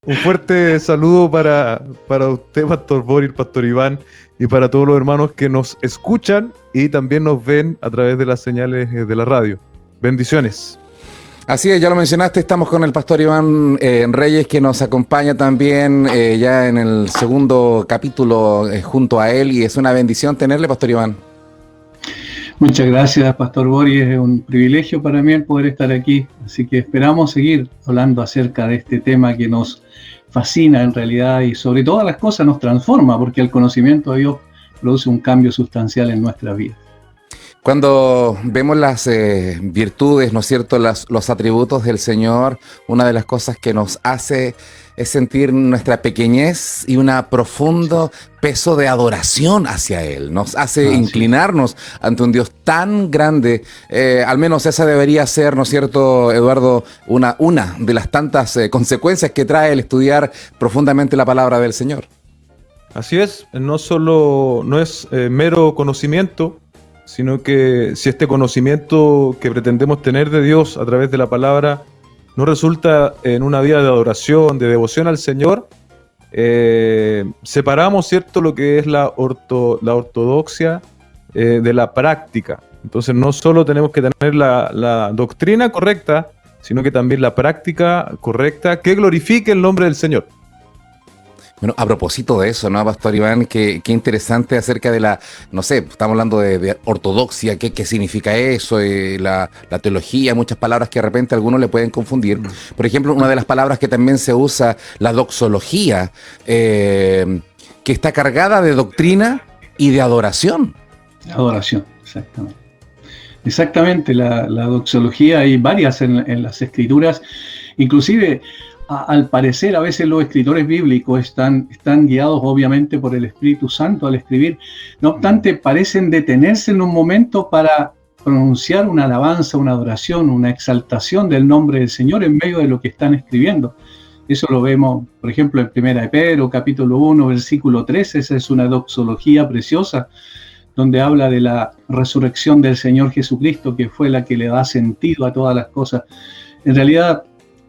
Un fuerte saludo para usted, Pastor Boris, Pastor Iván, y para todos los hermanos que nos escuchan y también nos ven a través de las señales de la radio. Bendiciones. Así es, ya lo mencionaste, estamos con el pastor Iván Reyes, que nos acompaña también ya en el segundo capítulo junto a él, y es una bendición tenerle, pastor Iván. Muchas gracias, Pastor Boris. Es un privilegio para mí el poder estar aquí. Así que esperamos seguir hablando acerca de este tema que nos fascina en realidad y sobre todas las cosas nos transforma, porque el conocimiento de Dios produce un cambio sustancial en nuestra vida. Cuando vemos las virtudes, ¿no es cierto?, los atributos del Señor, una de las cosas que nos hace es sentir nuestra pequeñez y un profundo peso de adoración hacia Él. Nos hace inclinarnos ante un Dios tan grande. Al menos esa debería ser, ¿no es cierto, Eduardo?, una de las tantas consecuencias que trae el estudiar profundamente la palabra del Señor. Así es, no es mero conocimiento, sino que si este conocimiento que pretendemos tener de Dios a través de la palabra no resulta en una vida de adoración, de devoción al Señor, separamos, ¿cierto?, lo que es la ortodoxia de la práctica. Entonces no solo tenemos que tener la doctrina correcta, sino que también la práctica correcta que glorifique el nombre del Señor. Bueno, a propósito de eso, ¿no, Pastor Iván? Qué interesante acerca de no sé, estamos hablando de ortodoxia, qué significa eso, la teología, muchas palabras que de repente a algunos le pueden confundir. Por ejemplo, una de las palabras que también se usa, la doxología, que está cargada de doctrina y de adoración. Adoración, exactamente. Exactamente, la doxología hay varias en las escrituras, inclusive al parecer a veces los escritores bíblicos están guiados obviamente por el Espíritu Santo al escribir, no obstante parecen detenerse en un momento para pronunciar una alabanza, una adoración, una exaltación del nombre del Señor en medio de lo que están escribiendo. Eso lo vemos, por ejemplo, en 1 de Pedro, capítulo 1, versículo 13, esa es una doxología preciosa, donde habla de la resurrección del Señor Jesucristo, que fue la que le da sentido a todas las cosas. En realidad,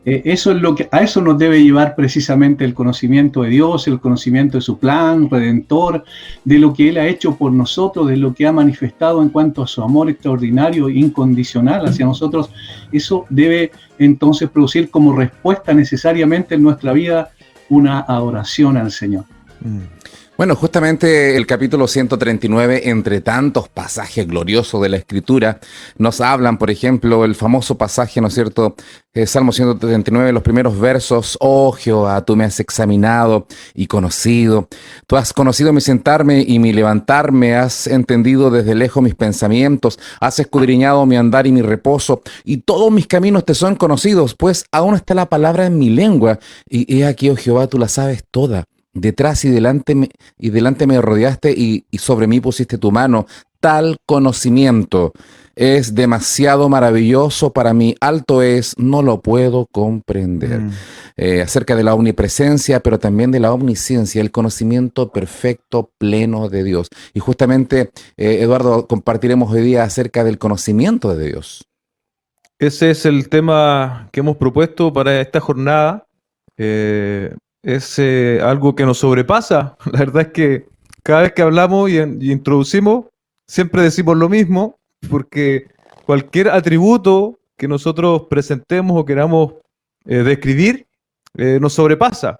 eso es a eso nos debe llevar precisamente el conocimiento de Dios, el conocimiento de su plan redentor, de lo que Él ha hecho por nosotros, de lo que ha manifestado en cuanto a su amor extraordinario e incondicional hacia nosotros. Eso debe entonces producir como respuesta necesariamente en nuestra vida una adoración al Señor. Bueno, justamente el capítulo 139, entre tantos pasajes gloriosos de la Escritura, nos hablan, por ejemplo, el famoso pasaje, ¿no es cierto?, Salmo 139, los primeros versos: oh Jehová, tú me has examinado y conocido. Tú has conocido mi sentarme y mi levantarme, has entendido desde lejos mis pensamientos, has escudriñado mi andar y mi reposo, y todos mis caminos te son conocidos, pues aún está la palabra en mi lengua, y he aquí, oh Jehová, tú la sabes toda. Detrás y delante me rodeaste y sobre mí pusiste tu mano. Tal conocimiento es demasiado maravilloso para mí, alto es, no lo puedo comprender. Acerca de la omnipresencia, pero también de la omnisciencia, el conocimiento perfecto, pleno de Dios. Y justamente, Eduardo, compartiremos hoy día acerca del conocimiento de Dios. Ese es el tema que hemos propuesto para esta jornada. Es algo que nos sobrepasa. La verdad es que cada vez que hablamos y introducimos, siempre decimos lo mismo, porque cualquier atributo que nosotros presentemos o queramos describir, nos sobrepasa.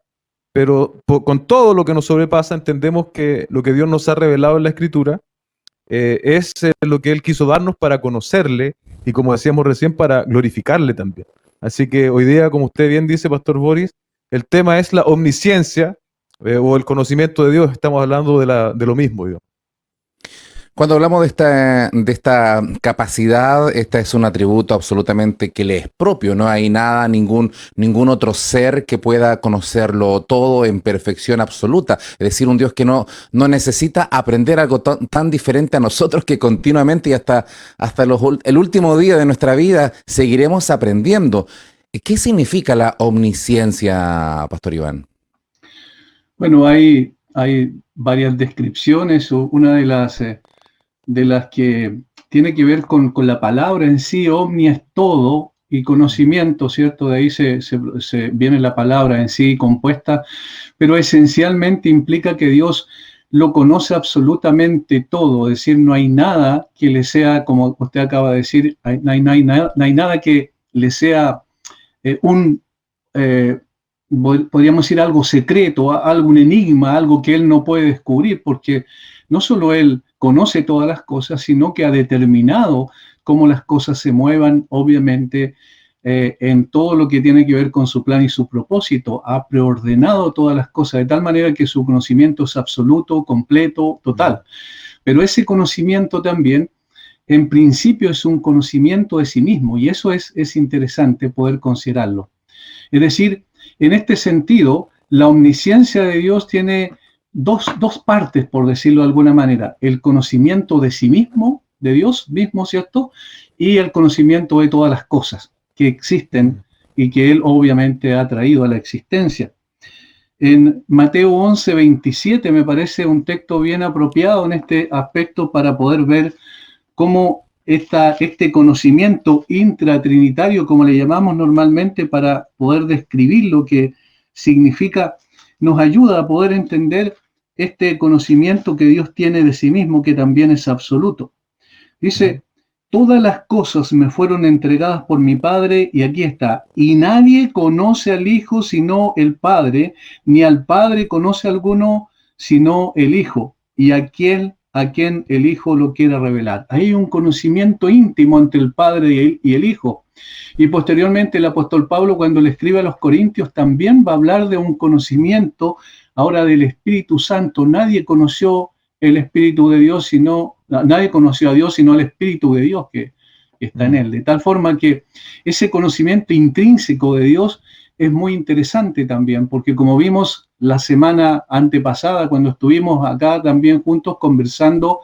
Pero con todo lo que nos sobrepasa, entendemos que lo que Dios nos ha revelado en la Escritura es lo que Él quiso darnos para conocerle y, como decíamos recién, para glorificarle también. Así que hoy día, como usted bien dice, Pastor Boris, el tema es la omnisciencia o el conocimiento de Dios. Estamos hablando de lo mismo, digamos. Cuando hablamos de esta capacidad, esta es un atributo absolutamente que le es propio. No hay nada, ningún otro ser que pueda conocerlo todo en perfección absoluta. Es decir, un Dios que no necesita aprender algo tan diferente a nosotros, que continuamente y hasta el último día de nuestra vida seguiremos aprendiendo. ¿Qué significa la omnisciencia, Pastor Iván? Bueno, hay varias descripciones. Una de las que tiene que ver con la palabra en sí. Omni es todo, y conocimiento, ¿cierto? De ahí se viene la palabra en sí compuesta, pero esencialmente implica que Dios lo conoce absolutamente todo, es decir, no hay nada que le sea, como usted acaba de decir, no hay nada que le sea un, eh, podríamos decir, algo secreto, algo, un enigma, algo que él no puede descubrir, porque no solo él conoce todas las cosas, sino que ha determinado cómo las cosas se muevan, obviamente, en todo lo que tiene que ver con su plan y su propósito. Ha preordenado todas las cosas de tal manera que su conocimiento es absoluto, completo, total. Pero ese conocimiento también, en principio, es un conocimiento de sí mismo, y eso es interesante poder considerarlo. Es decir, en este sentido, la omnisciencia de Dios tiene dos partes, por decirlo de alguna manera: el conocimiento de sí mismo, de Dios mismo, ¿cierto? Y el conocimiento de todas las cosas que existen y que Él obviamente ha traído a la existencia. En Mateo 11:27 me parece un texto bien apropiado en este aspecto para poder ver cómo este conocimiento intratrinitario, como le llamamos normalmente, para poder describir lo que significa, nos ayuda a poder entender este conocimiento que Dios tiene de sí mismo, que también es absoluto. Dice: todas las cosas me fueron entregadas por mi Padre, y aquí está, y nadie conoce al Hijo sino el Padre, ni al Padre conoce a alguno sino el Hijo, y a quien el Hijo lo quiera revelar. Hay un conocimiento íntimo entre el Padre y el Hijo. Y posteriormente el apóstol Pablo, cuando le escribe a los Corintios, también va a hablar de un conocimiento ahora del Espíritu Santo. Nadie conoció el Espíritu de Dios, nadie conoció a Dios sino el Espíritu de Dios que está en él. De tal forma que ese conocimiento intrínseco de Dios es muy interesante también, porque como vimos la semana antepasada, cuando estuvimos acá también juntos conversando,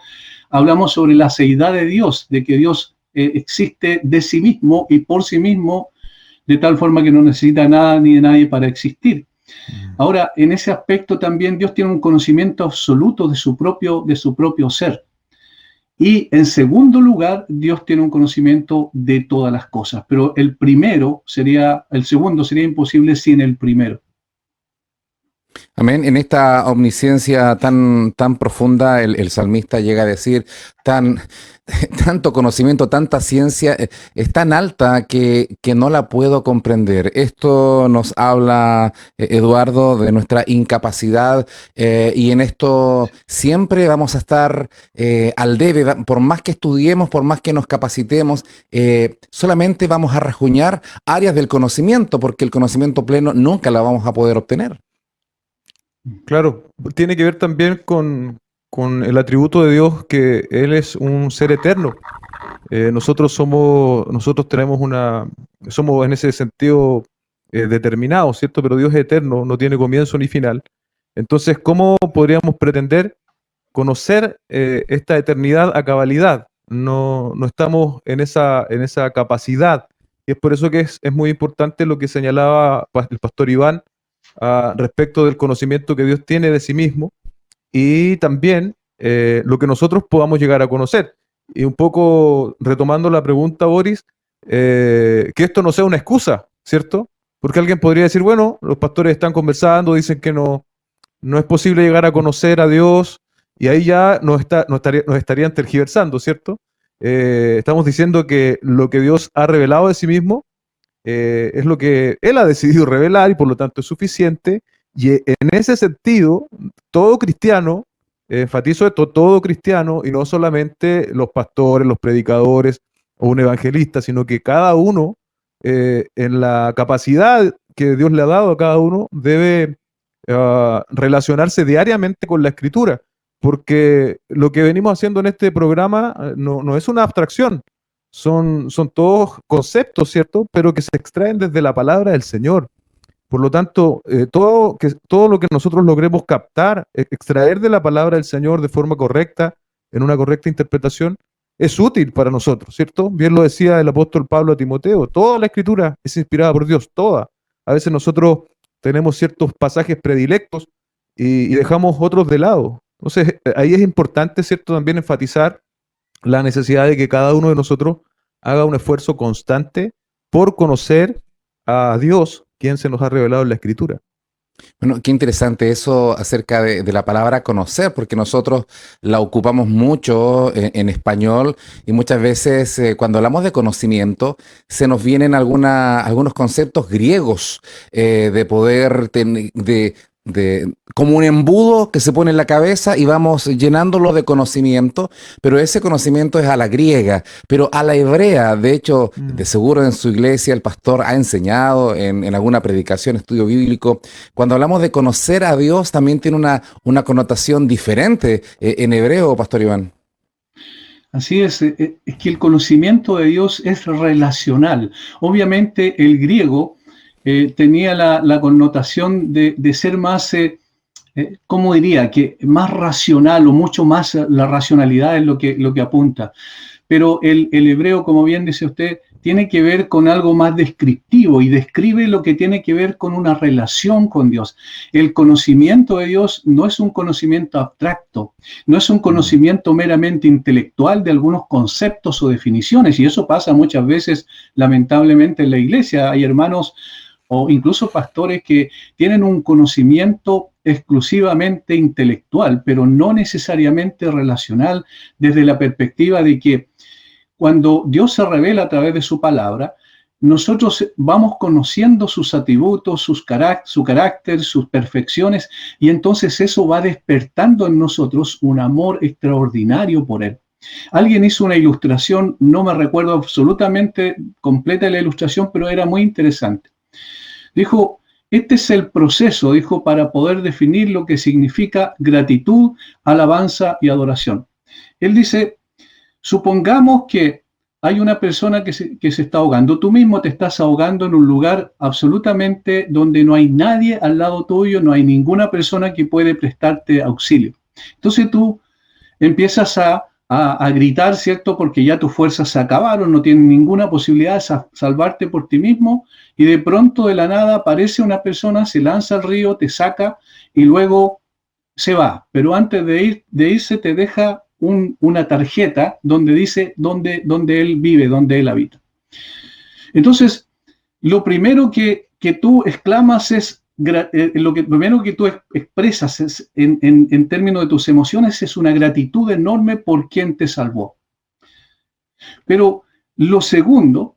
hablamos sobre la seidad de Dios, de que Dios existe de sí mismo y por sí mismo, de tal forma que no necesita nada ni de nadie para existir. Ahora, en ese aspecto también Dios tiene un conocimiento absoluto de su propio ser. Y en segundo lugar, Dios tiene un conocimiento de todas las cosas. Pero el segundo sería imposible sin el primero. Amén. En esta omnisciencia tan profunda, el salmista llega a decir, tanto conocimiento, tanta ciencia, es tan alta que no la puedo comprender. Esto nos habla, Eduardo, de nuestra incapacidad, y en esto siempre vamos a estar al debe. Por más que estudiemos, por más que nos capacitemos, solamente vamos a rajuñar áreas del conocimiento, porque el conocimiento pleno nunca la vamos a poder obtener. Claro, tiene que ver también con el atributo de Dios, que Él es un ser eterno. Nosotros somos en ese sentido determinados, ¿cierto? Pero Dios es eterno, no tiene comienzo ni final. Entonces, ¿cómo podríamos pretender conocer esta eternidad a cabalidad? No estamos en esa capacidad. Y es por eso que es muy importante lo que señalaba el pastor Iván respecto del conocimiento que Dios tiene de sí mismo, y también lo que nosotros podamos llegar a conocer. Y un poco retomando la pregunta, Boris, que esto no sea una excusa, ¿cierto? Porque alguien podría decir, bueno, los pastores están conversando, dicen que no es posible llegar a conocer a Dios, y ahí ya nos estarían tergiversando, ¿cierto? Estamos diciendo que lo que Dios ha revelado de sí mismo es lo que Él ha decidido revelar, y por lo tanto es suficiente. Y en ese sentido, todo cristiano, enfatizo esto, todo cristiano, y no solamente los pastores, los predicadores o un evangelista, sino que cada uno, en la capacidad que Dios le ha dado a cada uno, debe relacionarse diariamente con la Escritura, porque lo que venimos haciendo en este programa no es una abstracción, son todos conceptos, ¿cierto? Pero que se extraen desde la palabra del Señor. Por lo tanto, todo lo que nosotros logremos captar, extraer de la palabra del Señor de forma correcta, en una correcta interpretación, es útil para nosotros, ¿cierto? Bien lo decía el apóstol Pablo a Timoteo, toda la Escritura es inspirada por Dios, toda. A veces nosotros tenemos ciertos pasajes predilectos y dejamos otros de lado. Entonces, ahí es importante, ¿cierto?, también enfatizar la necesidad de que cada uno de nosotros haga un esfuerzo constante por conocer a Dios, quien se nos ha revelado en la Escritura. Bueno, qué interesante eso acerca de la palabra conocer, porque nosotros la ocupamos mucho en español y muchas veces cuando hablamos de conocimiento se nos vienen algunos conceptos griegos de poder, como un embudo que se pone en la cabeza y vamos llenándolo de conocimiento, pero ese conocimiento es a la griega, pero a la hebrea. De hecho, de seguro en su iglesia el pastor ha enseñado en alguna predicación, estudio bíblico. Cuando hablamos de conocer a Dios también tiene una connotación diferente en hebreo, Pastor Iván. Así es que el conocimiento de Dios es relacional. Obviamente el griego tenía la connotación de ser más, ¿cómo diría? Que más racional o mucho más la racionalidad es lo que apunta. Pero el hebreo, como bien dice usted, tiene que ver con algo más descriptivo y describe lo que tiene que ver con una relación con Dios. El conocimiento de Dios no es un conocimiento abstracto, no es un conocimiento meramente intelectual de algunos conceptos o definiciones, y eso pasa muchas veces, lamentablemente, en la iglesia. Hay hermanos o incluso pastores que tienen un conocimiento exclusivamente intelectual, pero no necesariamente relacional, desde la perspectiva de que cuando Dios se revela a través de su palabra, nosotros vamos conociendo sus atributos, su carácter, sus perfecciones, y entonces eso va despertando en nosotros un amor extraordinario por Él. Alguien hizo una ilustración, no me recuerdo absolutamente completa la ilustración, pero era muy interesante. Dijo, este es el proceso, dijo, para poder definir lo que significa gratitud, alabanza y adoración. Él dice, supongamos que hay una persona que se está ahogando. Tú mismo te estás ahogando en un lugar absolutamente donde no hay nadie al lado tuyo, no hay ninguna persona que puede prestarte auxilio. Entonces tú empiezas a gritar, ¿cierto? Porque ya tus fuerzas se acabaron, no tienes ninguna posibilidad de salvarte por ti mismo, y de pronto de la nada aparece una persona, se lanza al río, te saca y luego se va. Pero antes de irse te deja una tarjeta donde dice dónde él vive, dónde él habita. Entonces, lo primero que tú exclamas es, lo primero que tú expresas en términos de tus emociones es una gratitud enorme por quien te salvó. Pero lo segundo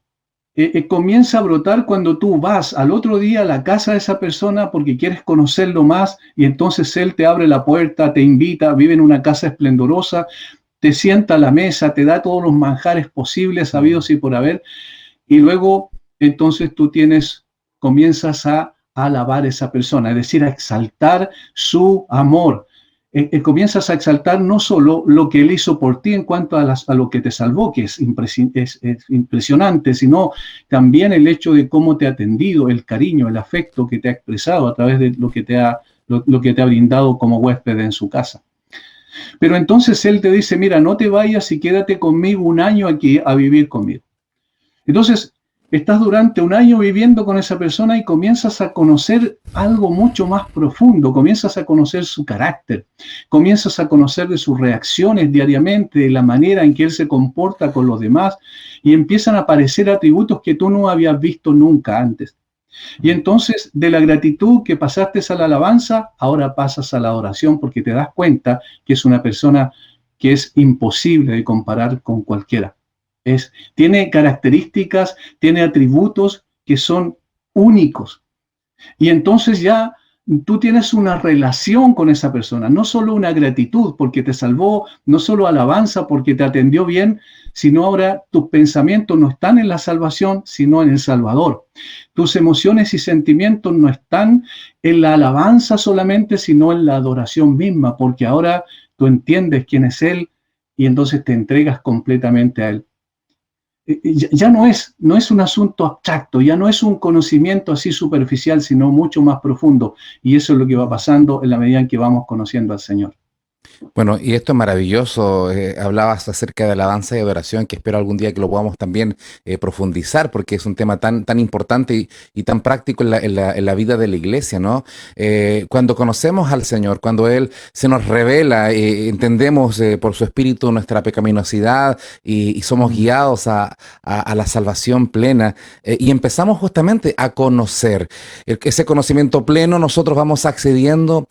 comienza a brotar cuando tú vas al otro día a la casa de esa persona porque quieres conocerlo más, y entonces él te abre la puerta, te invita, vive en una casa esplendorosa, te sienta a la mesa, te da todos los manjares posibles, habidos y por haber, y luego entonces tú comienzas a alabar a esa persona, es decir, a exaltar su amor. Comienzas a exaltar no solo lo que él hizo por ti en cuanto a lo que te salvó, que es impresionante, sino también el hecho de cómo te ha atendido, el cariño, el afecto que te ha expresado a través de lo que te ha brindado como huésped en su casa. Pero entonces él te dice, mira, no te vayas y quédate conmigo un año aquí a vivir conmigo. Entonces, estás durante un año viviendo con esa persona y comienzas a conocer algo mucho más profundo, comienzas a conocer su carácter, comienzas a conocer de sus reacciones diariamente, de la manera en que él se comporta con los demás, y empiezan a aparecer atributos que tú no habías visto nunca antes. Y entonces, de la gratitud que pasaste a la alabanza, ahora pasas a la adoración, porque te das cuenta que es una persona que es imposible de comparar con cualquiera. Tiene características, tiene atributos que son únicos. Y entonces ya tú tienes una relación con esa persona, no solo una gratitud porque te salvó, no solo alabanza porque te atendió bien, sino ahora tus pensamientos no están en la salvación, sino en el Salvador. Tus emociones y sentimientos no están en la alabanza solamente, sino en la adoración misma, porque ahora tú entiendes quién es Él y entonces te entregas completamente a Él. Ya no es un asunto abstracto, ya no es un conocimiento así superficial, sino mucho más profundo. Y eso es lo que va pasando en la medida en que vamos conociendo al Señor. Bueno, y esto es maravilloso. Hablabas acerca de alabanza y adoración, que espero algún día que lo podamos también profundizar, porque es un tema tan importante y tan práctico en la vida de la iglesia, ¿no? Cuando conocemos al Señor, cuando Él se nos revela, entendemos por su Espíritu nuestra pecaminosidad y somos guiados a la salvación plena, y empezamos justamente a conocer. Ese conocimiento pleno, nosotros vamos accediendo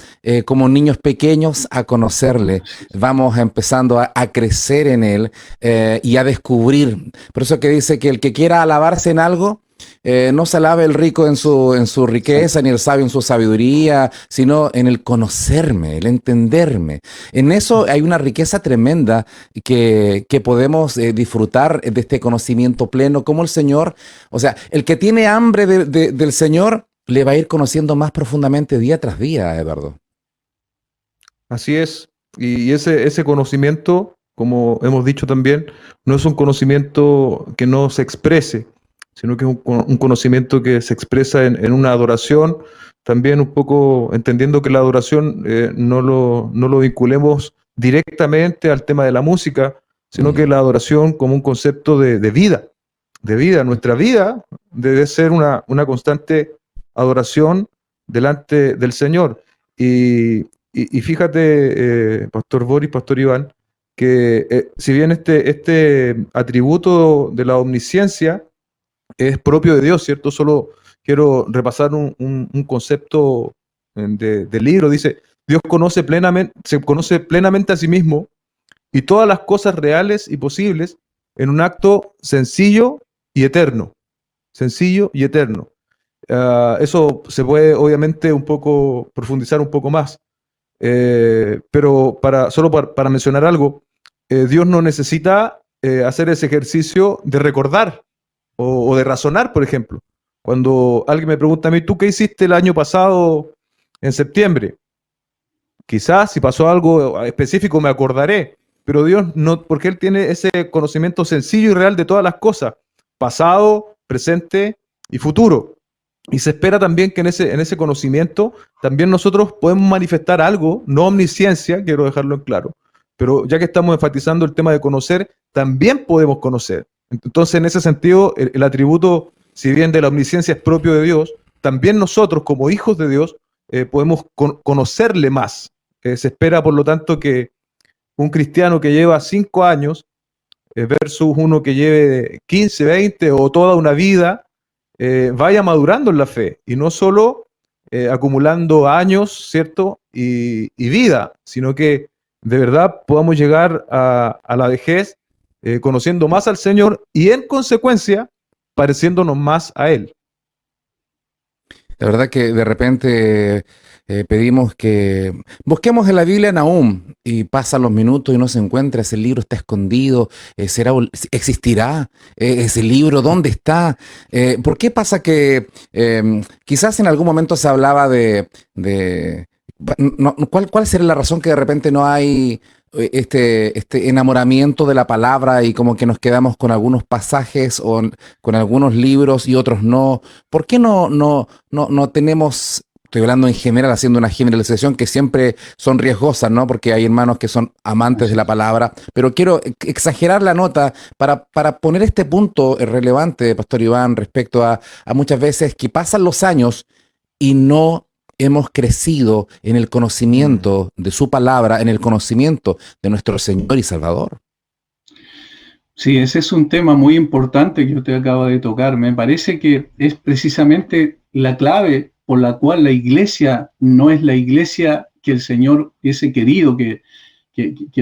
como niños pequeños a conocerle, vamos empezando a crecer en él y a descubrir. Por eso que dice que el que quiera alabarse en algo, no se alabe el rico en su riqueza, ni el sabio en su sabiduría, sino en el conocerme, el entenderme. En eso hay una riqueza tremenda que podemos disfrutar de este conocimiento pleno, como el Señor, o sea, el que tiene hambre del Señor, le va a ir conociendo más profundamente día tras día, Eduardo. Así es. Y ese conocimiento, como hemos dicho también, no es un conocimiento que no se exprese, sino que es un conocimiento que se expresa en una adoración, también un poco entendiendo que la adoración no lo vinculemos directamente al tema de la música, sino que la adoración como un concepto de vida, de vida. Nuestra vida debe ser una constante adoración delante del Señor. Y fíjate, Pastor Boris, Pastor Iván, que si bien este atributo de la omnisciencia es propio de Dios, ¿cierto? Solo quiero repasar un concepto del libro. Dice, Dios se conoce plenamente a sí mismo y todas las cosas reales y posibles en un acto sencillo y eterno. Sencillo y eterno. Eso se puede obviamente profundizar un poco más. Pero solo para mencionar algo, Dios no necesita hacer ese ejercicio de recordar o de razonar, por ejemplo. Cuando alguien me pregunta a mí, ¿tú qué hiciste el año pasado en septiembre? Quizás si pasó algo específico me acordaré, pero Dios no, porque Él tiene ese conocimiento sencillo y real de todas las cosas, pasado, presente y futuro. Y se espera también que en ese conocimiento también nosotros podemos manifestar algo, no omnisciencia, quiero dejarlo en claro, pero ya que estamos enfatizando el tema de conocer, también podemos conocer. Entonces, en ese sentido, el atributo, si bien de la omnisciencia es propio de Dios, también nosotros como hijos de Dios podemos conocerle más. Se espera, por lo tanto, que un cristiano que lleva 5 años versus uno que lleve 15, 20 o toda una vida, vaya madurando en la fe y no solo acumulando años, ¿cierto? Y vida, sino que de verdad podamos llegar a la vejez conociendo más al Señor y en consecuencia pareciéndonos más a Él. La verdad que de repente pedimos que busquemos en la Biblia Nahum y pasan los minutos y no se encuentra, ese libro está escondido, existirá ese libro, ¿dónde está? ¿Por qué pasa que quizás en algún momento se hablaba ¿cuál sería la razón que de repente no hay este enamoramiento de la palabra y como que nos quedamos con algunos pasajes o con algunos libros y otros no? ¿Por qué no tenemos, estoy hablando en general, haciendo una generalización que siempre son riesgosas, ¿no? Porque hay hermanos que son amantes de la palabra, pero quiero exagerar la nota para poner este punto relevante, Pastor Iván, respecto a muchas veces que pasan los años y no hemos crecido en el conocimiento de su palabra, en el conocimiento de nuestro Señor y Salvador. Sí, ese es un tema muy importante que usted acaba de tocar. Me parece que es precisamente la clave por la cual la iglesia no es la iglesia que el Señor hubiese querido que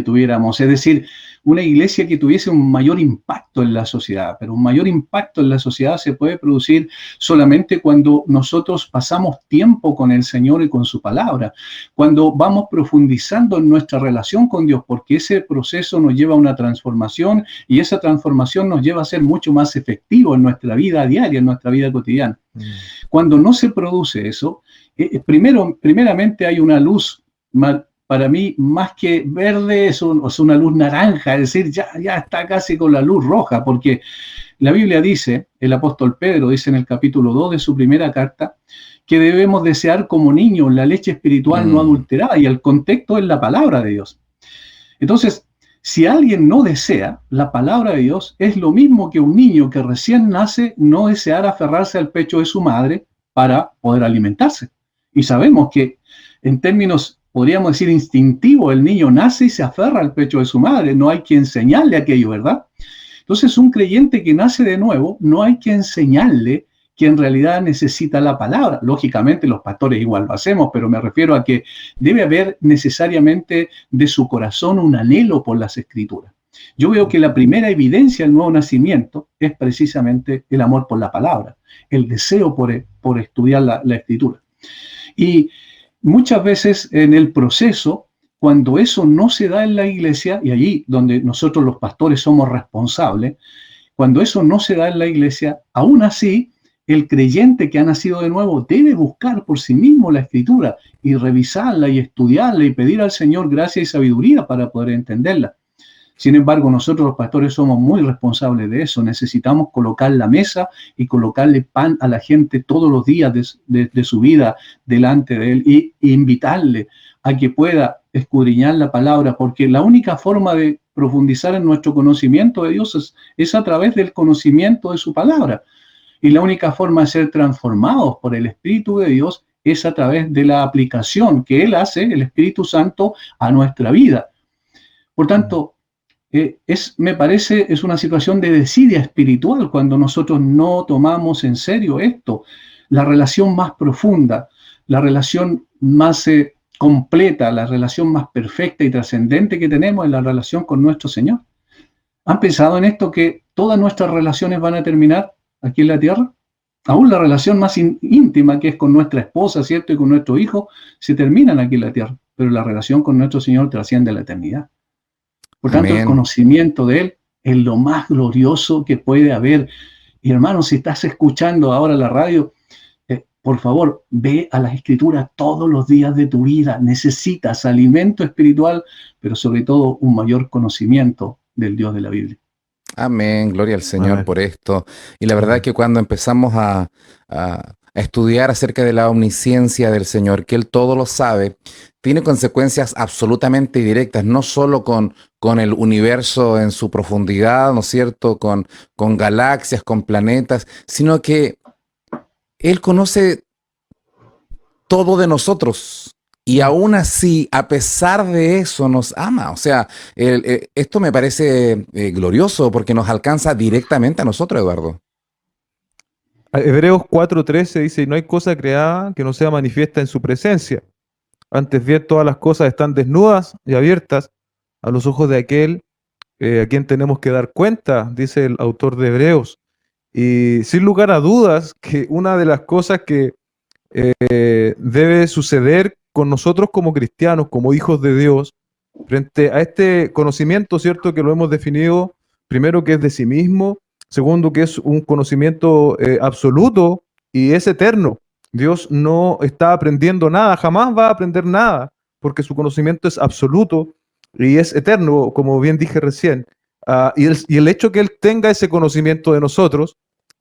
tuviéramos. Es decir, una iglesia que tuviese un mayor impacto en la sociedad, pero un mayor impacto en la sociedad se puede producir solamente cuando nosotros pasamos tiempo con el Señor y con su palabra, cuando vamos profundizando en nuestra relación con Dios, porque ese proceso nos lleva a una transformación y esa transformación nos lleva a ser mucho más efectivo en nuestra vida diaria, en nuestra vida cotidiana. Cuando no se produce eso, primeramente hay una luz para mí, más que verde, es una luz naranja, es decir, ya está casi con la luz roja, porque la Biblia dice, el apóstol Pedro dice en el capítulo 2 de su primera carta, que debemos desear como niños la leche espiritual no adulterada, y el contexto es la palabra de Dios. Entonces, si alguien no desea, la palabra de Dios es lo mismo que un niño que recién nace no desear aferrarse al pecho de su madre para poder alimentarse. Y sabemos que en términos, podríamos decir, instintivos, el niño nace y se aferra al pecho de su madre. No hay que enseñarle aquello, ¿verdad? Entonces, un creyente que nace de nuevo, no hay que enseñarle que en realidad necesita la palabra. Lógicamente los pastores igual lo hacemos, pero me refiero a que debe haber necesariamente de su corazón un anhelo por las escrituras. Yo veo que la primera evidencia del nuevo nacimiento es precisamente el amor por la palabra, el deseo por estudiar la escritura. Y muchas veces en el proceso, cuando eso no se da en la iglesia, y allí donde nosotros los pastores somos responsables, cuando eso no se da en la iglesia, aún así, el creyente que ha nacido de nuevo debe buscar por sí mismo la escritura y revisarla y estudiarla y pedir al Señor gracia y sabiduría para poder entenderla. Sin embargo, nosotros los pastores somos muy responsables de eso. Necesitamos colocar la mesa y colocarle pan a la gente todos los días de su vida delante de él y invitarle a que pueda escudriñar la palabra, porque la única forma de profundizar en nuestro conocimiento de Dios es a través del conocimiento de su palabra. Y la única forma de ser transformados por el Espíritu de Dios es a través de la aplicación que Él hace, el Espíritu Santo, a nuestra vida. Por tanto, me parece, es una situación de desidia espiritual cuando nosotros no tomamos en serio esto. La relación más profunda, la relación más completa, la relación más perfecta y trascendente que tenemos es la relación con nuestro Señor. ¿Han pensado en esto, que todas nuestras relaciones van a terminar aquí en la tierra? Aún la relación más íntima, que es con nuestra esposa, ¿cierto? Y con nuestro hijo, se terminan aquí en la tierra. Pero la relación con nuestro Señor trasciende la eternidad. Por tanto, Amén. el conocimiento de Él es lo más glorioso que puede haber. Y hermano, si estás escuchando ahora la radio, por favor, ve a las Escrituras todos los días de tu vida. Necesitas alimento espiritual, pero sobre todo un mayor conocimiento del Dios de la Biblia. Amén, gloria al Señor Amén. por esto. Y la verdad que cuando empezamos a estudiar acerca de la omnisciencia del Señor, que Él todo lo sabe, tiene consecuencias absolutamente directas, no solo con el universo en su profundidad, ¿no es cierto?, con galaxias, con planetas, sino que Él conoce todo de nosotros. Y aún así, a pesar de eso, nos ama. O sea, esto me parece glorioso porque nos alcanza directamente a nosotros, Eduardo. Hebreos 4:13 dice, no hay cosa creada que no sea manifiesta en su presencia. Antes bien, todas las cosas están desnudas y abiertas a los ojos de aquel a quien tenemos que dar cuenta, dice el autor de Hebreos. Y sin lugar a dudas que una de las cosas que debe suceder con nosotros como cristianos, como hijos de Dios, frente a este conocimiento, ¿cierto? Que lo hemos definido, primero, que es de sí mismo, segundo, que es un conocimiento absoluto y es eterno. Dios no está aprendiendo nada, jamás va a aprender nada, porque su conocimiento es absoluto y es eterno, como bien dije recién. Y el hecho que Él tenga ese conocimiento de nosotros,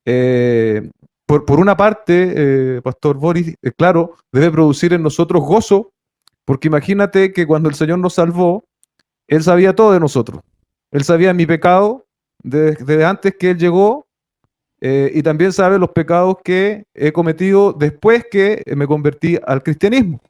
eh, por una parte, Pastor Boris, claro, debe producir en nosotros gozo, porque imagínate que cuando el Señor nos salvó, Él sabía todo de nosotros. Él sabía mi pecado desde antes que Él llegó, y también sabe los pecados que he cometido después que me convertí al cristianismo.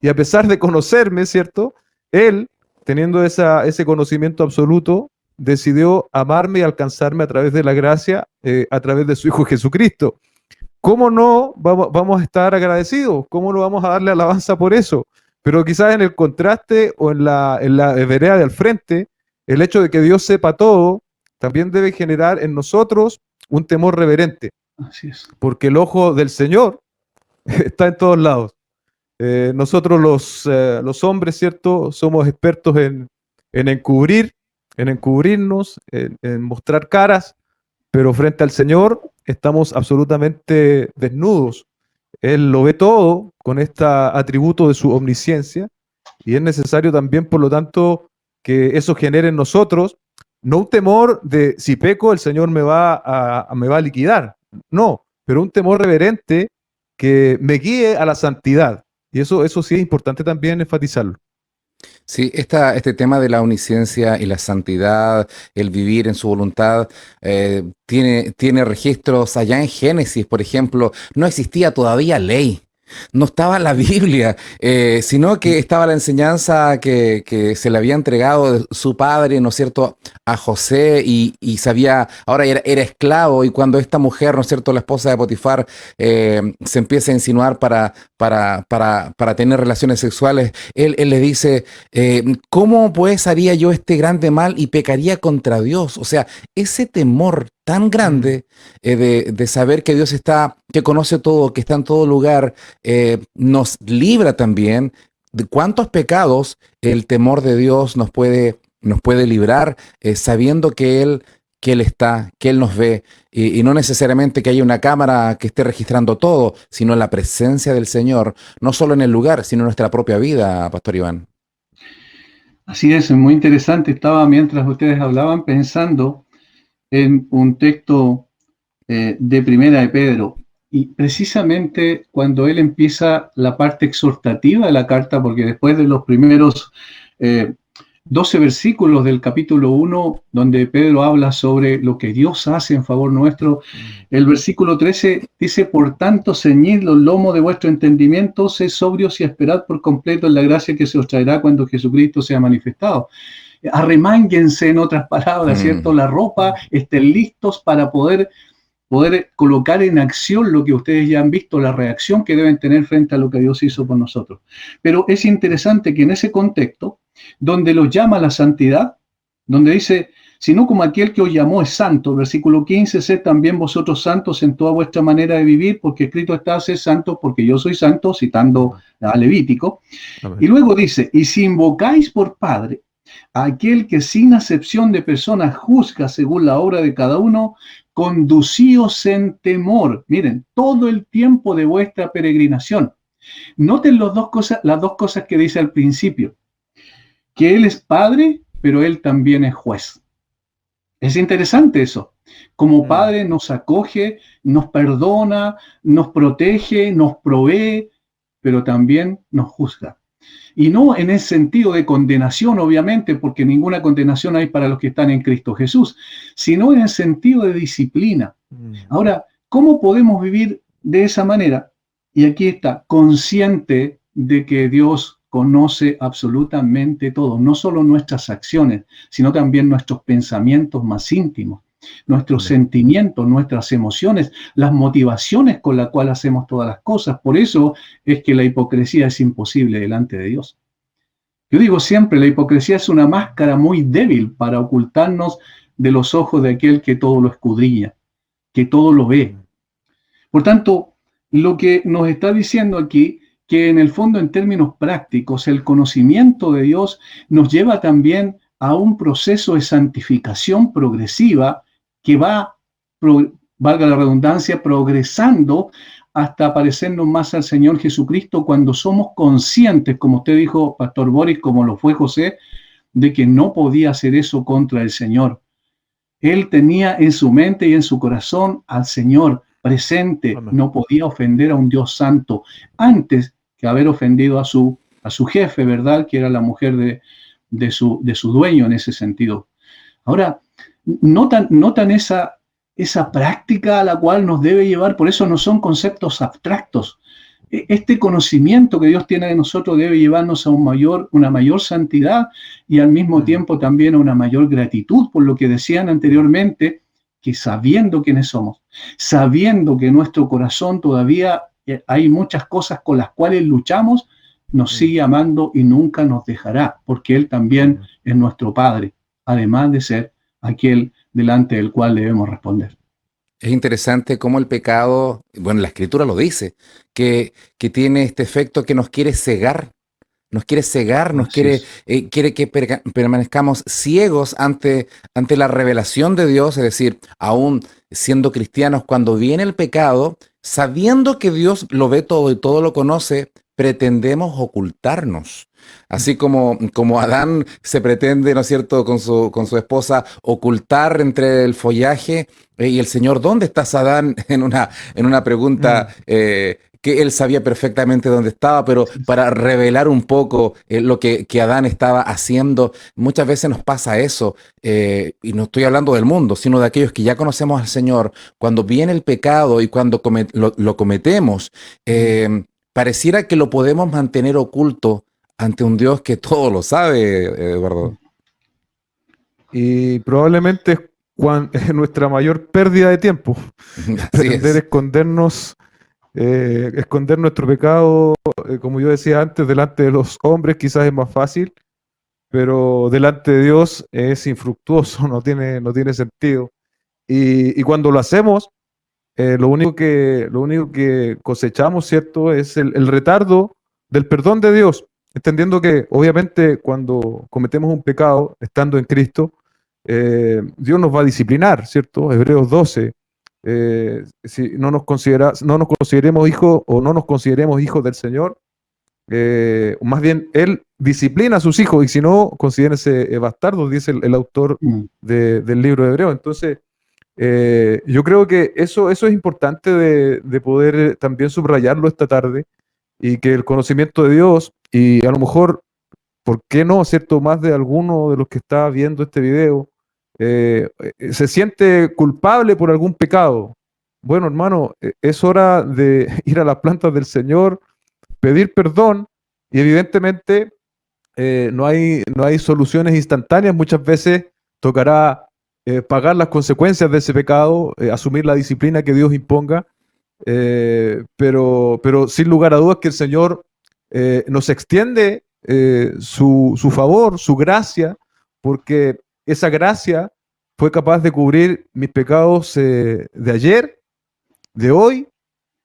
Y a pesar de conocerme, ¿cierto? Él, teniendo ese conocimiento absoluto, decidió amarme y alcanzarme a través de la gracia, a través de su Hijo Jesucristo. ¿Cómo no vamos a estar agradecidos? ¿Cómo no vamos a darle alabanza por eso? Pero quizás en el contraste o en la vereda de al frente, el hecho de que Dios sepa todo también debe generar en nosotros un temor reverente, Así es. porque el ojo del Señor está en todos lados. Nosotros los hombres, ¿cierto? Somos expertos en encubrir, en encubrirnos, en mostrar caras, pero frente al Señor estamos absolutamente desnudos. Él lo ve todo con este atributo de su omnisciencia y es necesario también, por lo tanto, que eso genere en nosotros no un temor de si peco el Señor me va a liquidar, no, pero un temor reverente que me guíe a la santidad. Y eso sí es importante también enfatizarlo. Sí, este tema de la omnisciencia y la santidad, el vivir en su voluntad, tiene registros allá en Génesis, por ejemplo, no existía todavía ley. No estaba la Biblia, sino que estaba la enseñanza que se le había entregado de su padre, ¿no es cierto?, a José y sabía, ahora era esclavo y cuando esta mujer, ¿no es cierto?, la esposa de Potifar, se empieza a insinuar para tener relaciones sexuales, él le dice, ¿cómo pues haría yo este grande mal y pecaría contra Dios? O sea, ese temor tan grande de saber que Dios está, que conoce todo, que está en todo lugar, nos libra también de cuántos pecados el temor de Dios nos puede librar, sabiendo que Él está, que Él nos ve, y no necesariamente que haya una cámara que esté registrando todo, sino la presencia del Señor, no solo en el lugar, sino en nuestra propia vida, Pastor Iván. Así es muy interesante. Estaba mientras ustedes hablaban pensando en un texto de Primera de Pedro. Y precisamente cuando él empieza la parte exhortativa de la carta, porque después de los primeros 12 versículos del capítulo 1, donde Pedro habla sobre lo que Dios hace en favor nuestro, el versículo 13 dice, por tanto, ceñid los lomos de vuestro entendimiento, sed sobrios y esperad por completo en la gracia que se os traerá cuando Jesucristo sea manifestado. Arremánguense, en otras palabras, ¿cierto? La ropa, estén listos para poder colocar en acción lo que ustedes ya han visto, la reacción que deben tener frente a lo que Dios hizo por nosotros. Pero es interesante que en ese contexto, donde los llama a la santidad, donde dice, sino como aquel que os llamó es santo, versículo 15, sed también vosotros santos en toda vuestra manera de vivir, porque escrito está, sed santo, porque yo soy santo, citando a Levítico. Y luego dice, y si invocáis por Padre a aquel que sin acepción de personas juzga según la obra de cada uno, conducíos en temor, miren, todo el tiempo de vuestra peregrinación. Noten las dos cosas que dice al principio, que Él es Padre, pero Él también es juez. Es interesante eso. Como Padre nos acoge, nos perdona, nos protege, nos provee, pero también nos juzga. Y no en el sentido de condenación, obviamente, porque ninguna condenación hay para los que están en Cristo Jesús, sino en el sentido de disciplina. Ahora, ¿cómo podemos vivir de esa manera? Y aquí está, consciente de que Dios conoce absolutamente todo, no solo nuestras acciones, sino también nuestros pensamientos más íntimos, nuestros sentimientos, nuestras emociones, las motivaciones con las cuales hacemos todas las cosas. Por eso es que la hipocresía es imposible delante de Dios. Yo digo siempre, la hipocresía es una máscara muy débil para ocultarnos de los ojos de aquel que todo lo escudriña, que todo lo ve. Por tanto, lo que nos está diciendo aquí, que en el fondo en términos prácticos, el conocimiento de Dios nos lleva también a un proceso de santificación progresiva que va, valga la redundancia, progresando hasta parecernos más al Señor Jesucristo cuando somos conscientes, como usted dijo, Pastor Boris, como lo fue José, de que no podía hacer eso contra el Señor. Él tenía en su mente y en su corazón al Señor presente. Amén. No podía ofender a un Dios santo antes que haber ofendido a su jefe, ¿verdad? Que era la mujer de su dueño en ese sentido. Ahora, notan esa práctica a la cual nos debe llevar, por eso no son conceptos abstractos. Este conocimiento que Dios tiene de nosotros debe llevarnos a una mayor santidad y al mismo tiempo también a una mayor gratitud por lo que decían anteriormente, que sabiendo quiénes somos, sabiendo que en nuestro corazón todavía hay muchas cosas con las cuales luchamos, nos sigue amando y nunca nos dejará, porque Él también es nuestro Padre, además de ser aquel delante del cual debemos responder. Es interesante cómo el pecado, bueno, la Escritura lo dice, que tiene este efecto que nos quiere cegar, nos quiere que permanezcamos ciegos ante la revelación de Dios, es decir, aún siendo cristianos, cuando viene el pecado, sabiendo que Dios lo ve todo y todo lo conoce, pretendemos ocultarnos. Así como Adán se pretende, ¿no es cierto?, con su esposa ocultar entre el follaje, y el Señor, ¿dónde estás, Adán? En una pregunta que él sabía perfectamente dónde estaba, pero para revelar un poco lo que Adán estaba haciendo. Muchas veces nos pasa eso, y no estoy hablando del mundo, sino de aquellos que ya conocemos al Señor. Cuando viene el pecado y cuando lo cometemos, pareciera que lo podemos mantener oculto ante un Dios que todo lo sabe, Eduardo. Y probablemente es nuestra mayor pérdida de tiempo. Así Pretender es. esconder nuestro pecado, como yo decía antes, delante de los hombres quizás es más fácil, pero delante de Dios es infructuoso, no tiene sentido. Y cuando lo hacemos, lo único que cosechamos, ¿cierto? Es el retardo del perdón de Dios, entendiendo que obviamente cuando cometemos un pecado, estando en Cristo, Dios nos va a disciplinar, ¿cierto? Hebreos 12. Si no nos consideremos hijos o no nos consideremos hijos del Señor, más bien Él disciplina a sus hijos y si no, considérense bastardos, dice el autor Mm. del libro de Hebreos. Entonces, yo creo que eso es importante de poder también subrayarlo esta tarde y que el conocimiento de Dios y a lo mejor, ¿por qué no, cierto? Más de alguno de los que está viendo este video se siente culpable por algún pecado. Bueno, hermano, es hora de ir a las plantas del Señor, pedir perdón y evidentemente no hay soluciones instantáneas. Muchas veces tocará pagar las consecuencias de ese pecado, asumir la disciplina que Dios imponga, pero sin lugar a dudas que el Señor nos extiende su favor, su gracia, porque esa gracia fue capaz de cubrir mis pecados de ayer, de hoy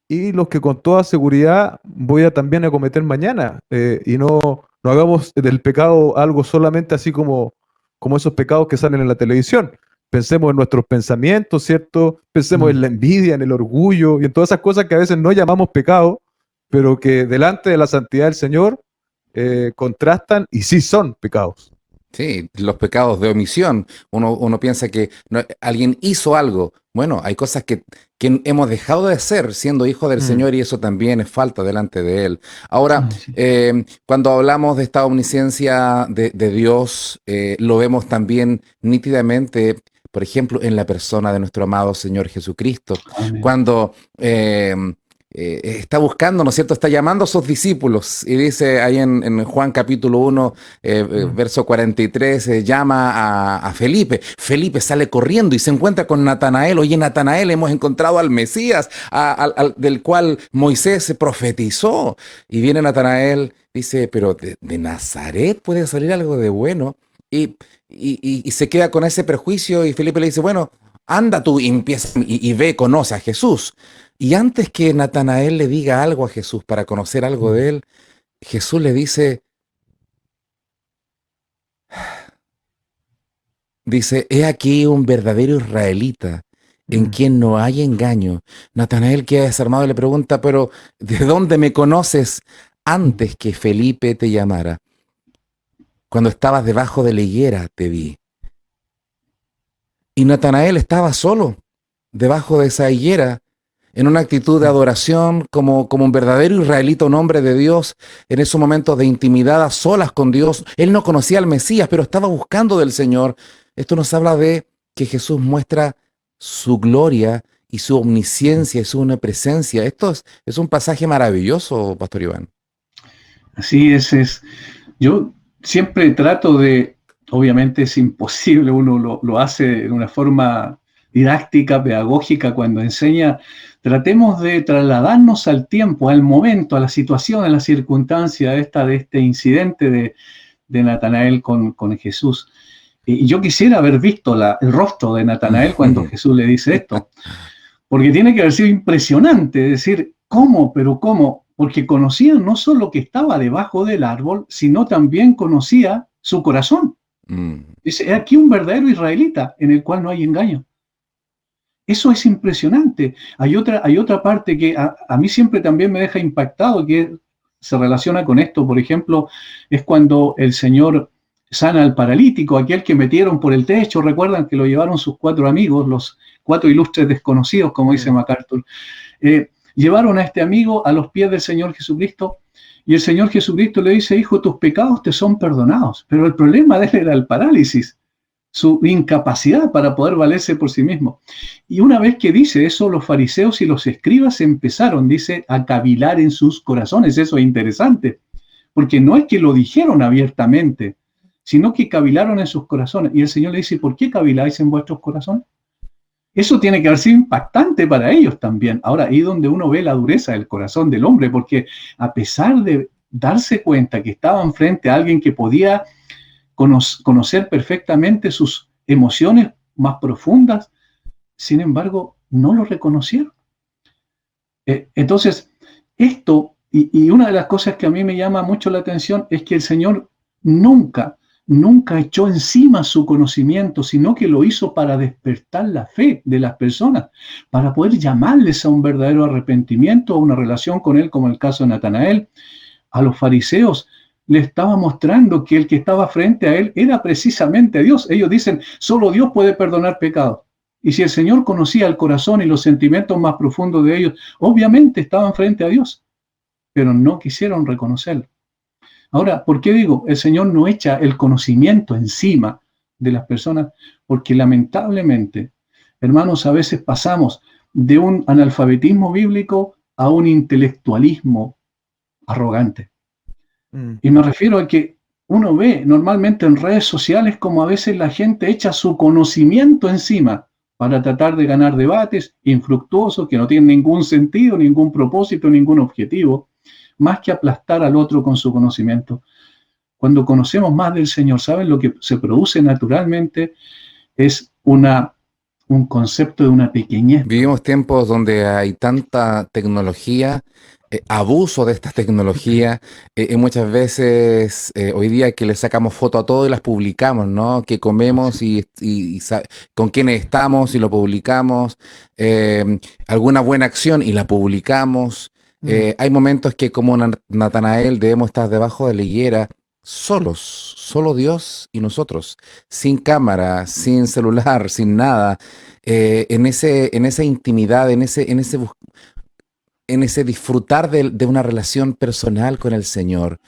y los que con toda seguridad voy a también a cometer mañana. Y no hagamos del pecado algo solamente así como esos pecados que salen en la televisión. Pensemos en nuestros pensamientos, ¿cierto? Pensemos en la envidia, en el orgullo y en todas esas cosas que a veces no llamamos pecado, pero que delante de la santidad del Señor contrastan y sí son pecados. Sí, los pecados de omisión. Uno piensa que alguien hizo algo. Bueno, hay cosas que hemos dejado de hacer siendo hijos del Mm. Señor y eso también es falta delante de Él. Ahora, Ah, sí. cuando hablamos de esta omnisciencia de Dios, lo vemos también nítidamente, por ejemplo, en la persona de nuestro amado Señor Jesucristo. Amén. Cuando está buscando, ¿no es cierto? Está llamando a sus discípulos y dice ahí en Juan capítulo 1, verso 43, llama a Felipe. Felipe sale corriendo y se encuentra con Natanael. Oye, Natanael, hemos encontrado al Mesías, del cual Moisés se profetizó. Y viene Natanael, dice, pero de Nazaret puede salir algo de bueno. Y se queda con ese prejuicio y Felipe le dice, bueno, anda tú y empieza y ve, conoce a Jesús. Y antes que Natanael le diga algo a Jesús para conocer algo de él, Jesús le dice, he aquí un verdadero israelita en Mm. quien no hay engaño. Natanael queda desarmado y le pregunta, pero ¿de dónde me conoces antes que Felipe te llamara? Cuando estabas debajo de la higuera te vi. Y Natanael estaba solo, debajo de esa higuera, en una actitud de adoración, como un verdadero israelita, un hombre de Dios, en esos momentos de intimidad a solas con Dios. Él no conocía al Mesías, pero estaba buscando del Señor. Esto nos habla de que Jesús muestra su gloria y su omnisciencia y su omnipresencia. Esto es un pasaje maravilloso, Pastor Iván. Así es. Yo siempre trato obviamente es imposible, uno lo hace de una forma didáctica, pedagógica, cuando enseña, tratemos de trasladarnos al tiempo, al momento, a la situación, a la circunstancia de este incidente de Natanael con Jesús. Y yo quisiera haber visto el rostro de Natanael cuando Jesús le dice esto, porque tiene que haber sido impresionante, decir, ¿cómo? Pero ¿cómo? Porque conocía no solo que estaba debajo del árbol, sino también conocía su corazón. Dice, aquí un verdadero israelita en el cual no hay engaño. Eso es impresionante. Hay otra parte que a mí siempre también me deja impactado, que se relaciona con esto. Por ejemplo, es cuando el Señor sana al paralítico, aquel que metieron por el techo. Recuerdan que lo llevaron sus 4 amigos, los 4 ilustres desconocidos, como dice MacArthur. llevaron a este amigo a los pies del Señor Jesucristo y el Señor Jesucristo le dice, hijo, tus pecados te son perdonados. Pero el problema de él era el parálisis, su incapacidad para poder valerse por sí mismo. Y una vez que dice eso, los fariseos y los escribas empezaron, dice, a cavilar en sus corazones. Eso es interesante, porque no es que lo dijeron abiertamente, sino que cavilaron en sus corazones. Y el Señor le dice, ¿por qué caviláis en vuestros corazones? Eso tiene que haber sido impactante para ellos también. Ahora, ahí es donde uno ve la dureza del corazón del hombre, porque a pesar de darse cuenta que estaban frente a alguien que podía conocer perfectamente sus emociones más profundas, sin embargo, no lo reconocieron. Entonces, esto, y una de las cosas que a mí me llama mucho la atención es que el Señor nunca echó encima su conocimiento, sino que lo hizo para despertar la fe de las personas, para poder llamarles a un verdadero arrepentimiento, a una relación con Él, como el caso de Natanael. A los fariseos le estaba mostrando que el que estaba frente a Él era precisamente Dios. Ellos dicen, solo Dios puede perdonar pecados. Y si el Señor conocía el corazón y los sentimientos más profundos de ellos, obviamente estaban frente a Dios, pero no quisieron reconocerlo. Ahora, ¿por qué digo? El Señor no echa el conocimiento encima de las personas, porque lamentablemente, hermanos, a veces pasamos de un analfabetismo bíblico a un intelectualismo arrogante. Y me refiero a que uno ve normalmente en redes sociales como a veces la gente echa su conocimiento encima para tratar de ganar debates infructuosos que no tienen ningún sentido, ningún propósito, ningún objetivo, más que aplastar al otro con su conocimiento. Cuando conocemos más del Señor, ¿saben? Lo que se produce naturalmente es un concepto de una pequeñez. Vivimos tiempos donde hay tanta tecnología, abuso de esta tecnología, y muchas veces hoy día que le sacamos foto a todo y las publicamos, ¿no? Que comemos con quiénes estamos y lo publicamos, alguna buena acción y la publicamos. Hay momentos que como Natanael debemos estar debajo de la higuera, solos, solo Dios y nosotros, sin cámara, sin celular, sin nada, en esa intimidad, en ese disfrutar de una relación personal con el Señor,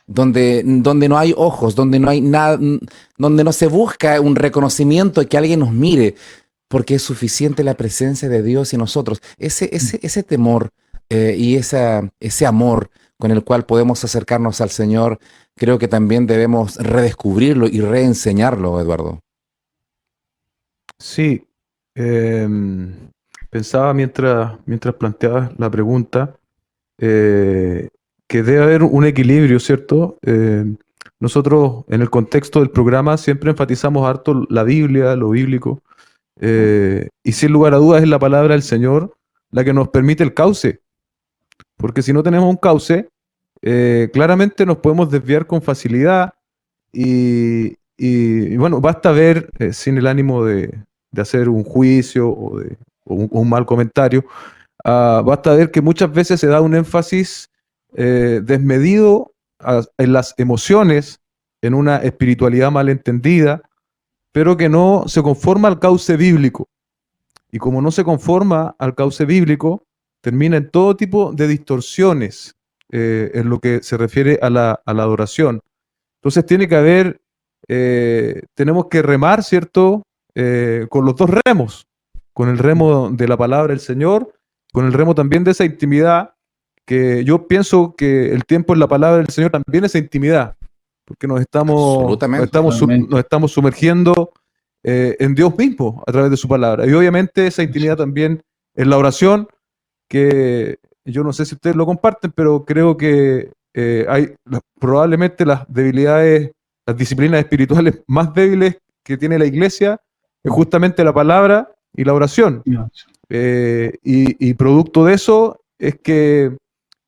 donde no hay ojos, donde no hay nada, donde no se busca un reconocimiento, que alguien nos mire, porque es suficiente la presencia de Dios y nosotros. Ese temor y ese amor con el cual podemos acercarnos al Señor, creo que también debemos redescubrirlo y reenseñarlo, Eduardo. Sí, pensaba mientras planteabas la pregunta, que debe haber un equilibrio, ¿cierto? Nosotros en el contexto del programa siempre enfatizamos harto la Biblia, lo bíblico, y sin lugar a dudas es la palabra del Señor la que nos permite el cauce, porque si no tenemos un cauce, claramente nos podemos desviar con facilidad y bueno, basta ver, sin el ánimo de hacer un juicio o un mal comentario, basta ver que muchas veces se da un énfasis desmedido en las emociones, en una espiritualidad malentendida, pero que no se conforma al cauce bíblico. Y como no se conforma al cauce bíblico, termina en todo tipo de distorsiones en lo que se refiere a la adoración. Entonces tiene que haber, tenemos que remar, ¿cierto? Con los dos remos, con el remo de la palabra del Señor, con el remo también de esa intimidad, que yo pienso que el tiempo en la palabra del Señor también es intimidad, porque Absolutamente. nos estamos sumergiendo en Dios mismo a través de su palabra. Y obviamente esa intimidad también en la oración, que yo no sé si ustedes lo comparten, pero creo que hay probablemente las debilidades, las disciplinas espirituales más débiles que tiene la iglesia es justamente la palabra y la oración. Y producto de eso es que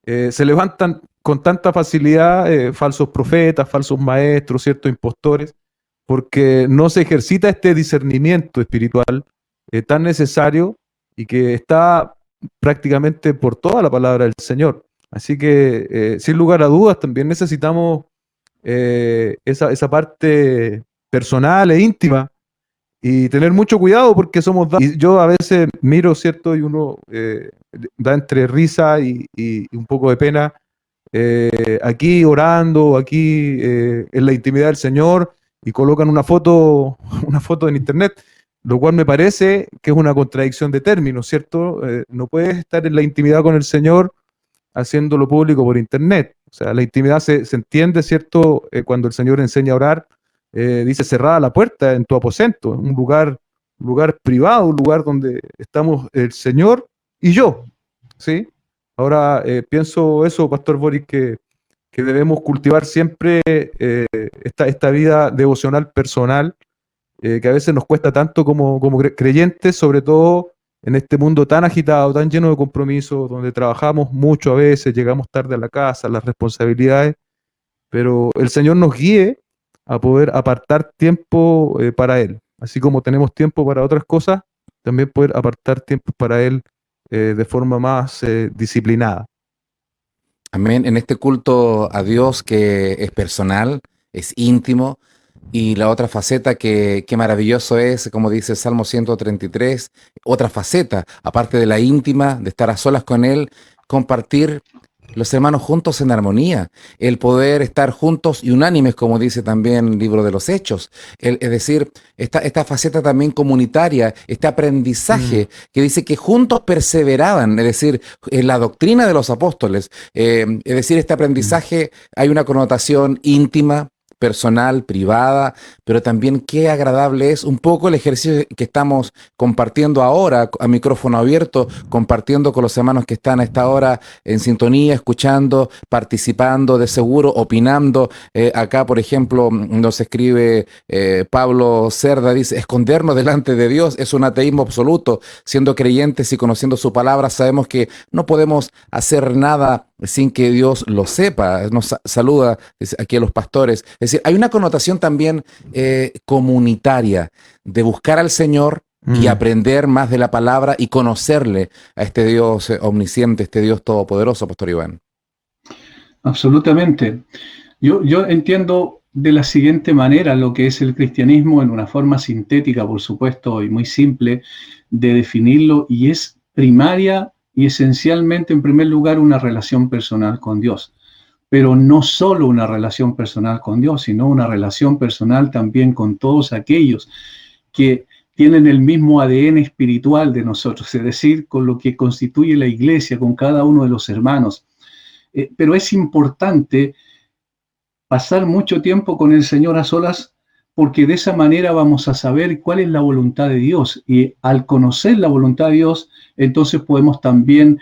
se levantan con tanta facilidad falsos profetas, falsos maestros, ciertos impostores, porque no se ejercita este discernimiento espiritual tan necesario y que está prácticamente por toda la palabra del Señor. Así que, sin lugar a dudas, también necesitamos esa parte personal e íntima Y tener mucho cuidado porque y yo a veces miro, ¿cierto? Y uno da entre risa y un poco de pena, aquí orando, aquí en la intimidad del Señor, y colocan una foto, una foto en internet, lo cual me parece que es una contradicción de términos, ¿cierto? No puedes estar en la intimidad con el Señor haciéndolo público por internet. O sea, la intimidad se entiende, ¿cierto? Cuando el Señor enseña a orar, dice cerrada la puerta en tu aposento, un lugar privado, un lugar donde estamos el Señor y yo, ¿sí? Ahora pienso eso, Pastor Boris, que debemos cultivar siempre esta vida devocional personal, que a veces nos cuesta tanto como creyentes, sobre todo en este mundo tan agitado, tan lleno de compromisos, donde trabajamos mucho a veces, llegamos tarde a la casa, las responsabilidades, pero el Señor nos guíe a poder apartar tiempo para Él. Así como tenemos tiempo para otras cosas, también poder apartar tiempo para Él de forma más disciplinada. Amén. En este culto a Dios que es personal, es íntimo, y la otra faceta que maravilloso es, como dice el Salmo 133, otra faceta, aparte de la íntima, de estar a solas con Él, compartir los hermanos juntos en armonía, el poder estar juntos y unánimes, como dice también el libro de los Hechos. Es decir, esta faceta también comunitaria, este aprendizaje que dice que juntos perseveraban, es decir, en la doctrina de los apóstoles. Es decir, este aprendizaje hay una connotación íntima, personal, privada, pero también qué agradable es un poco el ejercicio que estamos compartiendo ahora a micrófono abierto, compartiendo con los hermanos que están a esta hora en sintonía, escuchando, participando, de seguro, opinando. Acá, por ejemplo, nos escribe Pablo Cerda, dice, escondernos delante de Dios es un ateísmo absoluto. Siendo creyentes y conociendo su palabra, sabemos que no podemos hacer nada sin que Dios lo sepa. Nos saluda aquí a los pastores. Es decir, hay una connotación también comunitaria de buscar al Señor y aprender más de la palabra y conocerle a este Dios omnisciente, este Dios todopoderoso, Pastor Iván. Absolutamente. Yo entiendo de la siguiente manera lo que es el cristianismo en una forma sintética, por supuesto, y muy simple de definirlo, y es primaria y esencialmente, en primer lugar, una relación personal con Dios. Pero no solo una relación personal con Dios, sino una relación personal también con todos aquellos que tienen el mismo ADN espiritual de nosotros, es decir, con lo que constituye la iglesia, con cada uno de los hermanos. Pero es importante pasar mucho tiempo con el Señor a solas, porque de esa manera vamos a saber cuál es la voluntad de Dios. Y al conocer la voluntad de Dios, entonces podemos también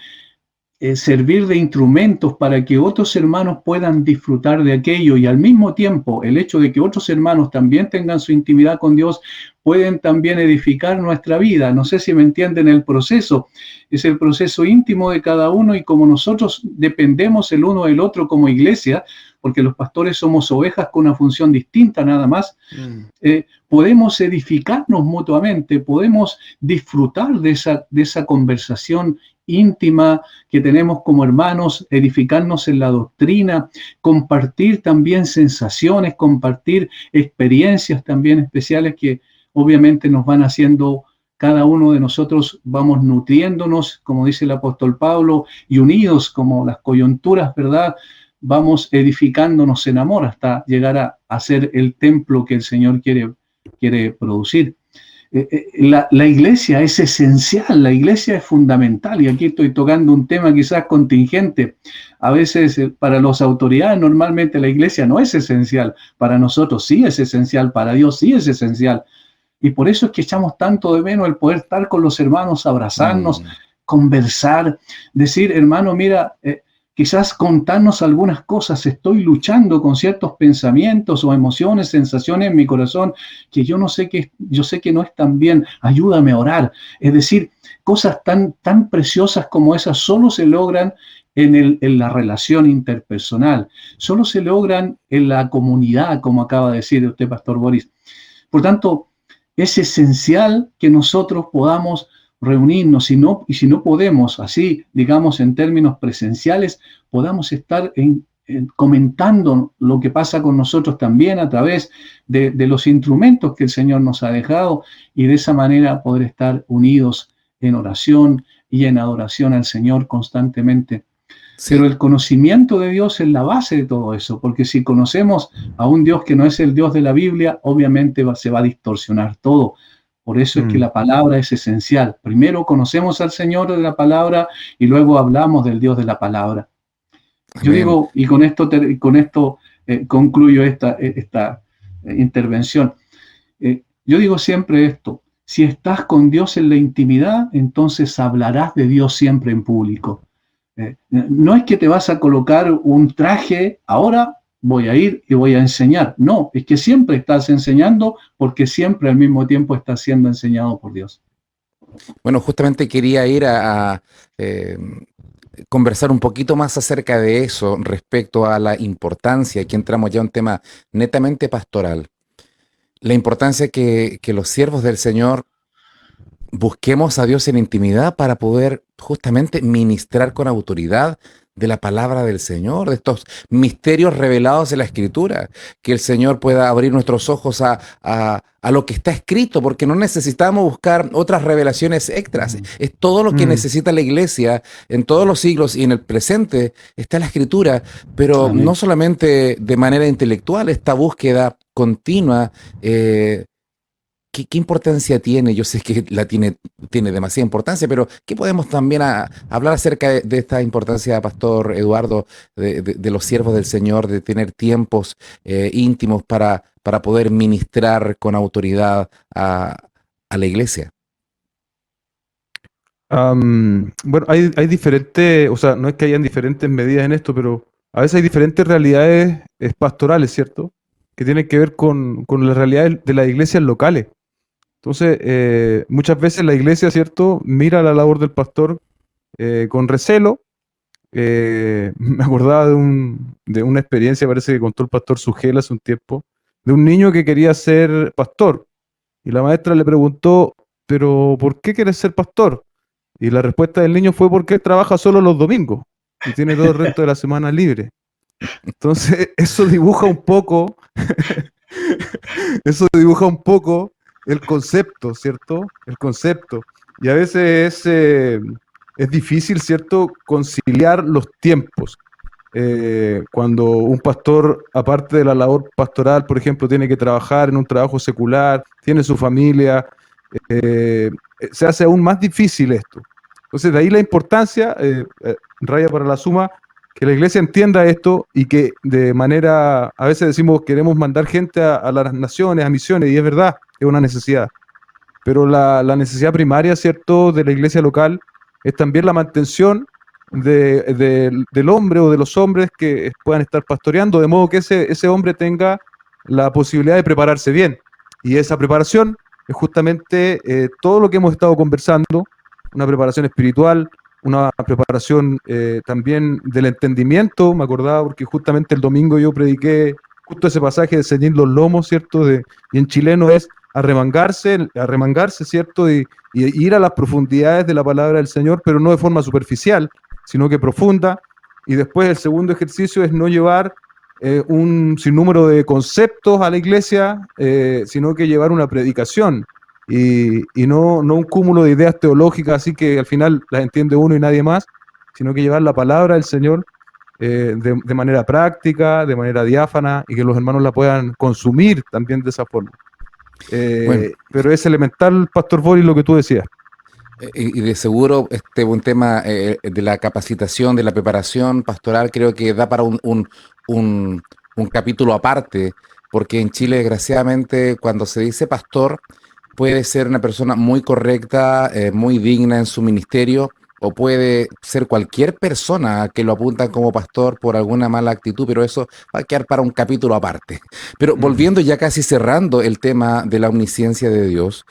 servir de instrumentos para que otros hermanos puedan disfrutar de aquello, y al mismo tiempo el hecho de que otros hermanos también tengan su intimidad con Dios pueden también edificar nuestra vida. No sé si me entienden el proceso. Es el proceso íntimo de cada uno, y como nosotros dependemos el uno del otro como iglesia, porque los pastores somos ovejas con una función distinta nada más, podemos edificarnos mutuamente, podemos disfrutar de esa conversación íntima que tenemos como hermanos, edificarnos en la doctrina, compartir también sensaciones, compartir experiencias también especiales que obviamente nos van haciendo, cada uno de nosotros vamos nutriéndonos, como dice el apóstol Pablo, y unidos como las coyunturas, ¿verdad? Vamos edificándonos en amor hasta llegar a ser el templo que el Señor quiere producir. La iglesia es esencial, la iglesia es fundamental, y aquí estoy tocando un tema quizás contingente. A veces para las autoridades normalmente la iglesia no es esencial, para nosotros sí es esencial, para Dios sí es esencial. Y por eso es que echamos tanto de menos el poder estar con los hermanos, abrazarnos, conversar, decir, hermano, mira, quizás contarnos algunas cosas, estoy luchando con ciertos pensamientos o emociones, sensaciones en mi corazón que yo sé que no están bien, ayúdame a orar. Es decir, cosas tan preciosas como esas solo se logran en la relación interpersonal, solo se logran en la comunidad, como acaba de decir usted, Pastor Boris. Por tanto, es esencial que nosotros podamos reunirnos, y si no podemos, así, digamos, en términos presenciales, podamos estar comentando lo que pasa con nosotros también a través de los instrumentos que el Señor nos ha dejado, y de esa manera poder estar unidos en oración y en adoración al Señor constantemente. Sí. Pero el conocimiento de Dios es la base de todo eso, porque si conocemos a un Dios que no es el Dios de la Biblia, obviamente se va a distorsionar todo. Por eso es que la palabra es esencial. Primero conocemos al Señor de la palabra y luego hablamos del Dios de la palabra. Yo Amén. digo, y con esto concluyo esta intervención. Yo digo siempre esto: si estás con Dios en la intimidad, entonces hablarás de Dios siempre en público. No es que te vas a colocar un traje, ahora voy a ir y voy a enseñar. No, es que siempre estás enseñando, porque siempre al mismo tiempo estás siendo enseñado por Dios. Bueno, justamente quería ir a conversar un poquito más acerca de eso respecto a la importancia, aquí entramos ya a un tema netamente pastoral, la importancia que los siervos del Señor busquemos a Dios en intimidad para poder justamente ministrar con autoridad de la palabra del Señor, de estos misterios revelados en la Escritura, que el Señor pueda abrir nuestros ojos a lo que está escrito, porque no necesitamos buscar otras revelaciones extras. Es todo lo que necesita la iglesia en todos los siglos y en el presente está la Escritura, pero Amén. no solamente de manera intelectual, esta búsqueda continua. ¿Qué importancia tiene? Yo sé que tiene demasiada importancia, pero ¿qué podemos también hablar acerca de esta importancia, Pastor Eduardo, de los siervos del Señor, de tener tiempos íntimos para poder ministrar con autoridad a la iglesia? Bueno, hay diferentes, o sea, no es que hayan diferentes medidas en esto, pero a veces hay diferentes realidades pastorales, ¿cierto? Que tienen que ver con las realidades de las iglesias locales. Entonces, muchas veces la iglesia, ¿cierto?, mira la labor del pastor con recelo. Me acordaba de una experiencia, parece que contó el pastor Sugel hace un tiempo, de un niño que quería ser pastor. Y la maestra le preguntó, ¿pero por qué quieres ser pastor? Y la respuesta del niño fue porque él trabaja solo los domingos y tiene todo el resto de la semana libre. Entonces, eso dibuja un poco, eso dibuja un poco el concepto, ¿cierto? El concepto. Y a veces es difícil, ¿cierto?, conciliar los tiempos. Cuando un pastor, aparte de la labor pastoral, por ejemplo, tiene que trabajar en un trabajo secular, tiene su familia, se hace aún más difícil esto. Entonces, de ahí la importancia, raya para la suma, que la iglesia entienda esto y que de manera, a veces decimos, queremos mandar gente a las naciones, a misiones, y es verdad, es una necesidad. Pero la necesidad primaria, ¿cierto?, de la iglesia local es también la mantención del hombre o de los hombres que puedan estar pastoreando, de modo que ese hombre tenga la posibilidad de prepararse bien. Y esa preparación es justamente todo lo que hemos estado conversando, una preparación espiritual, una preparación también del entendimiento. Me acordaba porque justamente el domingo yo prediqué justo ese pasaje de ceñir los lomos, ¿cierto? Y en chileno es arremangarse, ¿cierto? Y ir a las profundidades de la palabra del Señor, pero no de forma superficial, sino que profunda. Y después el segundo ejercicio es no llevar un sinnúmero de conceptos a la iglesia, sino que llevar una predicación y no un cúmulo de ideas teológicas, así que al final las entiende uno y nadie más, sino que llevar la palabra del Señor de manera práctica, de manera diáfana, y que los hermanos la puedan consumir también de esa forma. Bueno, Pero es elemental, Pastor Boris, lo que tú decías. y de seguro un tema de la capacitación, de la preparación pastoral, creo que da para un capítulo aparte, porque en Chile, desgraciadamente, cuando se dice pastor, puede ser una persona muy correcta, muy digna en su ministerio, o puede ser cualquier persona que lo apuntan como pastor por alguna mala actitud, pero eso va a quedar para un capítulo aparte. Pero volviendo ya casi cerrando el tema de la omnisciencia de Dios,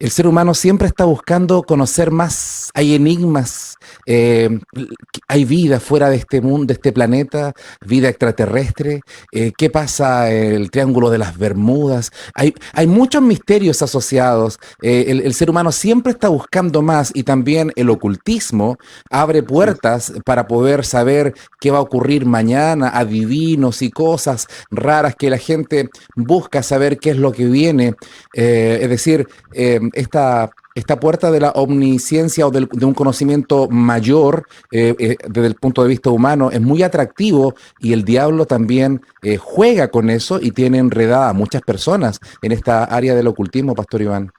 el ser humano siempre está buscando conocer más, hay enigmas, hay vida fuera de este mundo, de este planeta, vida extraterrestre. ¿Qué pasa el Triángulo de las Bermudas? Hay muchos misterios asociados. El ser humano siempre está buscando más, y también el ocultismo abre puertas para poder saber qué va a ocurrir mañana, adivinos y cosas raras que la gente busca saber qué es lo que viene. Es decir, esta puerta de la omnisciencia o de un conocimiento mayor desde el punto de vista humano es muy atractivo, y el diablo también juega con eso y tiene enredada a muchas personas en esta área del ocultismo, Pastor Iván.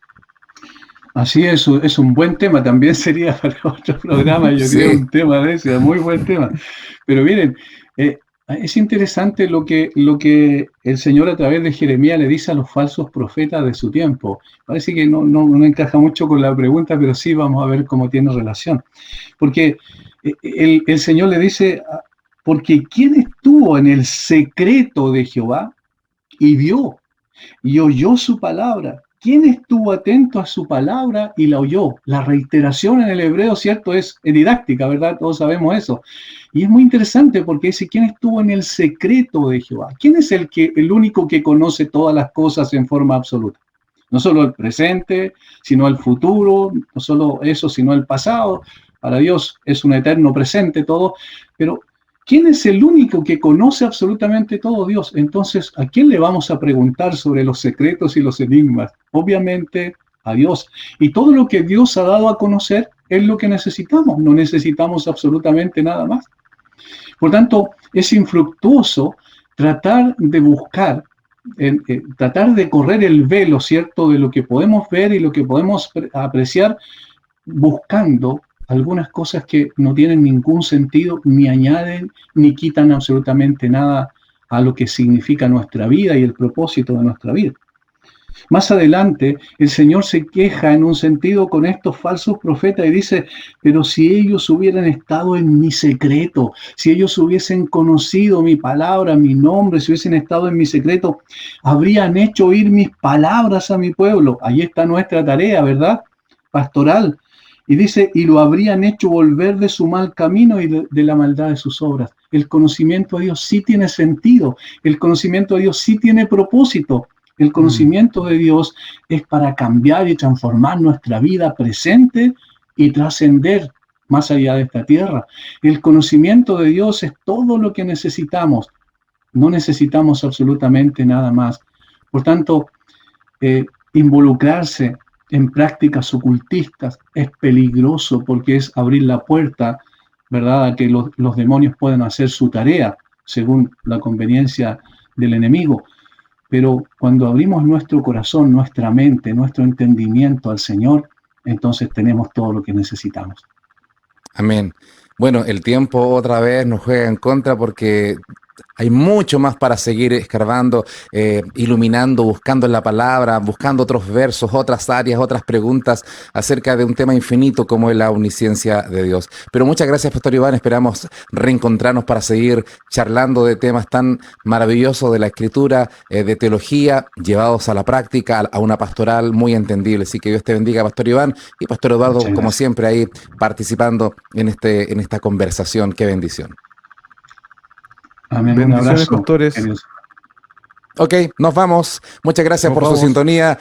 Así es un buen tema, también sería para otro programa, yo creo, Sí, un tema de ese, muy buen tema. Pero miren, es interesante lo que el Señor a través de Jeremías le dice a los falsos profetas de su tiempo. Parece que no encaja mucho con la pregunta, pero sí vamos a ver cómo tiene relación. Porque el Señor le dice, porque ¿quién estuvo en el secreto de Jehová y vio y oyó su palabra? ¿Quién estuvo atento a su palabra y la oyó? La reiteración en el hebreo, ¿cierto? Es didáctica, ¿verdad? Todos sabemos eso. Y es muy interesante porque dice, ¿quién estuvo en el secreto de Jehová? ¿Quién es el único que conoce todas las cosas en forma absoluta? No solo el presente, sino el futuro, no solo eso, sino el pasado. Para Dios es un eterno presente todo, pero ¿quién es el único que conoce absolutamente todo? Dios. Entonces, ¿a quién le vamos a preguntar sobre los secretos y los enigmas? Obviamente a Dios. Y todo lo que Dios ha dado a conocer es lo que necesitamos. No necesitamos absolutamente nada más. Por tanto, es infructuoso tratar de buscar, tratar de correr el velo, ¿cierto?, de lo que podemos ver y lo que podemos apreciar, buscando algunas cosas que no tienen ningún sentido, ni añaden ni quitan absolutamente nada a lo que significa nuestra vida y el propósito de nuestra vida. Más adelante, el Señor se queja en un sentido con estos falsos profetas y dice, pero si ellos hubieran estado en mi secreto, si ellos hubiesen conocido mi palabra, mi nombre, si hubiesen estado en mi secreto, habrían hecho oír mis palabras a mi pueblo. Ahí está nuestra tarea, ¿verdad? Pastoral. Y dice, y lo habrían hecho volver de su mal camino y de la maldad de sus obras. El conocimiento de Dios sí tiene sentido, el conocimiento de Dios sí tiene propósito. El conocimiento de Dios es para cambiar y transformar nuestra vida presente y trascender más allá de esta tierra. El conocimiento de Dios es todo lo que necesitamos. No necesitamos absolutamente nada más. Por tanto, involucrarse en prácticas ocultistas es peligroso porque es abrir la puerta, ¿verdad?, a que los demonios puedan hacer su tarea según la conveniencia del enemigo. Pero cuando abrimos nuestro corazón, nuestra mente, nuestro entendimiento al Señor, entonces tenemos todo lo que necesitamos. amén. Bueno, el tiempo otra vez nos juega en contra porque hay mucho más para seguir escarbando, iluminando, buscando en la palabra, buscando otros versos, otras áreas, otras preguntas acerca de un tema infinito como es la omnisciencia de Dios. Pero muchas gracias, Pastor Iván. Esperamos reencontrarnos para seguir charlando de temas tan maravillosos de la Escritura, de teología, llevados a la práctica, a una pastoral muy entendible. Así que Dios te bendiga, Pastor Iván, y Pastor Eduardo, Muchas como gracias. siempre, ahí participando en esta conversación. Qué bendición. Amén. Un Bendiciones, abrazo, pastores. queridos. Ok, nos vamos. Muchas gracias Nos por su vamos. sintonía.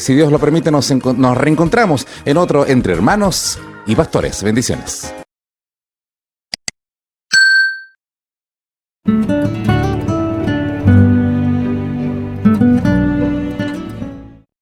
Si Dios lo permite, nos reencontramos en otro Entre Hermanos y Pastores. Bendiciones.